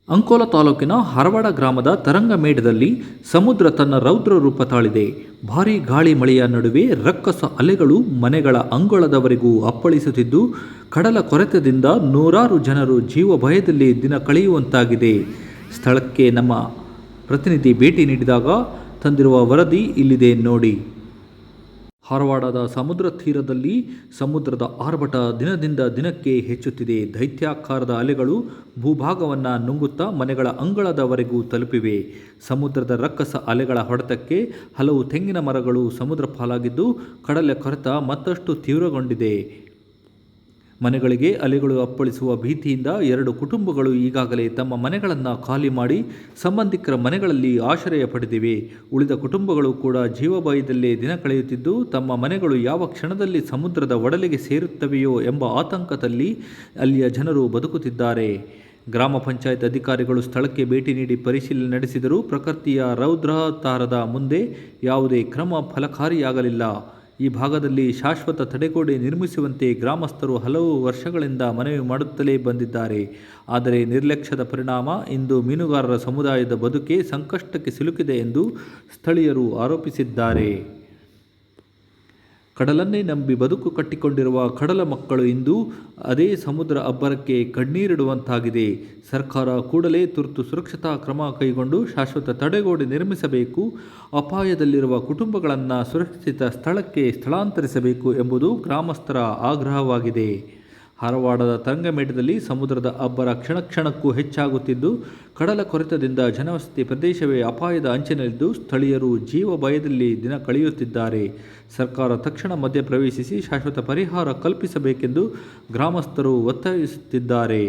ಅಂಕೋಲ ತಾಲೂಕಿನ ಹರವಾಡ ಗ್ರಾಮದ ತರಂಗಮೇಢದಲ್ಲಿ ಸಮುದ್ರ ತನ್ನ ರೌದ್ರ ರೂಪ ತಾಳಿದೆ. ಭಾರೀ ಗಾಳಿ ಮಳೆಯ ನಡುವೆ ರಕ್ಕಸ ಅಲೆಗಳು ಮನೆಗಳ ಅಂಗಳದವರೆಗೂ ಅಪ್ಪಳಿಸುತ್ತಿದ್ದು, ಕಡಲ ಕೊರೆತದಿಂದ ನೂರಾರು ಜನರು ಜೀವ ಭಯದಲ್ಲಿ ದಿನ ಕಳೆಯುವಂತಾಗಿದೆ. ಸ್ಥಳಕ್ಕೆ ನಮ್ಮ ಪ್ರತಿನಿಧಿ ಭೇಟಿ ನೀಡಿದಾಗ ತಂದಿರುವ ವರದಿ ಇಲ್ಲಿದೆ ನೋಡಿ. ಹಾರವಾಡದ ಸಮುದ್ರ ತೀರದಲ್ಲಿ ಸಮುದ್ರದ ಆರ್ಭಟ ದಿನದಿಂದ ದಿನಕ್ಕೆ ಹೆಚ್ಚುತ್ತಿದೆ. ದೈತ್ಯಾಕಾರದ ಅಲೆಗಳು ಭೂಭಾಗವನ್ನು ನುಂಗುತ್ತಾ ಮನೆಗಳ ಅಂಗಳದವರೆಗೂ ತಲುಪಿವೆ. ಸಮುದ್ರದ ರಕ್ಕಸ ಅಲೆಗಳ ಹೊಡೆತಕ್ಕೆ ಹಲವು ತೆಂಗಿನ ಮರಗಳು ಸಮುದ್ರ ಪಾಲಾಗಿದ್ದು, ಕಡಲ ಕೊರೆತ ಮತ್ತಷ್ಟು ತೀವ್ರಗೊಂಡಿದೆ. ಮನೆಗಳಿಗೆ ಅಲೆಗಳು ಅಪ್ಪಳಿಸುವ ಭೀತಿಯಿಂದ 2 ಕುಟುಂಬಗಳು ಈಗಾಗಲೇ ತಮ್ಮ ಮನೆಗಳನ್ನು ಖಾಲಿ ಮಾಡಿ ಸಂಬಂಧಿಕರ ಮನೆಗಳಲ್ಲಿ ಆಶ್ರಯ ಪಡೆದಿವೆ. ಉಳಿದ ಕುಟುಂಬಗಳು ಕೂಡ ಜೀವಭಯದಲ್ಲೇ ದಿನ ಕಳೆಯುತ್ತಿದ್ದು, ತಮ್ಮ ಮನೆಗಳು ಯಾವ ಕ್ಷಣದಲ್ಲಿ ಸಮುದ್ರದ ಒಡಲಿಗೆ ಸೇರುತ್ತವೆಯೋ ಎಂಬ ಆತಂಕದಲ್ಲಿ ಅಲ್ಲಿಯ ಜನರು ಬದುಕುತ್ತಿದ್ದಾರೆ. ಗ್ರಾಮ ಪಂಚಾಯತ್ ಅಧಿಕಾರಿಗಳು ಸ್ಥಳಕ್ಕೆ ಭೇಟಿ ನೀಡಿ ಪರಿಶೀಲನೆ ನಡೆಸಿದರೂ ಪ್ರಕೃತಿಯ ರೌದ್ರಾವತಾರದ ಮುಂದೆ ಯಾವುದೇ ಕ್ರಮ ಫಲಕಾರಿಯಾಗಲಿಲ್ಲ. ಈ ಭಾಗದಲ್ಲಿ ಶಾಶ್ವತ ತಡೆಗೋಡೆ ನಿರ್ಮಿಸುವಂತೆ ಗ್ರಾಮಸ್ಥರು ಹಲವು ವರ್ಷಗಳಿಂದ ಮನವಿ ಮಾಡುತ್ತಲೇ ಬಂದಿದ್ದಾರೆ. ಆದರೆ ನಿರ್ಲಕ್ಷ್ಯದ ಪರಿಣಾಮ ಇಂದು ಮೀನುಗಾರರ ಸಮುದಾಯದ ಬದುಕೆ ಸಂಕಷ್ಟಕ್ಕೆ ಸಿಲುಕಿದೆ ಎಂದು ಸ್ಥಳೀಯರು ಆರೋಪಿಸಿದ್ದಾರೆ. ಕಡಲನ್ನೇ ನಂಬಿ ಬದುಕು ಕಟ್ಟಿಕೊಂಡಿರುವ ಕಡಲ ಮಕ್ಕಳು ಇಂದು ಅದೇ ಸಮುದ್ರ ಅಬ್ಬರಕ್ಕೆ ಕಣ್ಣೀರಿಡುವಂತಾಗಿದೆ. ಸರ್ಕಾರ ಕೂಡಲೇ ತುರ್ತು ಸುರಕ್ಷತಾ ಕ್ರಮ ಕೈಗೊಂಡು ಶಾಶ್ವತ ತಡೆಗೋಡೆ ನಿರ್ಮಿಸಬೇಕು, ಅಪಾಯದಲ್ಲಿರುವ ಕುಟುಂಬಗಳನ್ನು ಸುರಕ್ಷಿತ ಸ್ಥಳಕ್ಕೆ ಸ್ಥಳಾಂತರಿಸಬೇಕು ಎಂಬುದು ಗ್ರಾಮಸ್ಥರ ಆಗ್ರಹವಾಗಿದೆ. ಹಾರವಾಡದ ತರಂಗಮೇಢದಲ್ಲಿ ಸಮುದ್ರದ ಅಬ್ಬರ ಕ್ಷಣಕ್ಕೂ ಹೆಚ್ಚಾಗುತ್ತಿದ್ದು, ಕಡಲ ಕೊರೆತದಿಂದ ಜನವಸತಿ ಪ್ರದೇಶವೇ ಅಪಾಯದ ಅಂಚಿನಲ್ಲಿದ್ದು, ಸ್ಥಳೀಯರು ಜೀವ ಭಯದಲ್ಲಿ ದಿನ ಕಳೆಯುತ್ತಿದ್ದಾರೆ. ಸರ್ಕಾರ ತಕ್ಷಣ ಮಧ್ಯಪ್ರವೇಶಿಸಿ ಶಾಶ್ವತ ಪರಿಹಾರ ಕಲ್ಪಿಸಬೇಕೆಂದು ಗ್ರಾಮಸ್ಥರು ಒತ್ತಾಯಿಸುತ್ತಿದ್ದಾರೆ.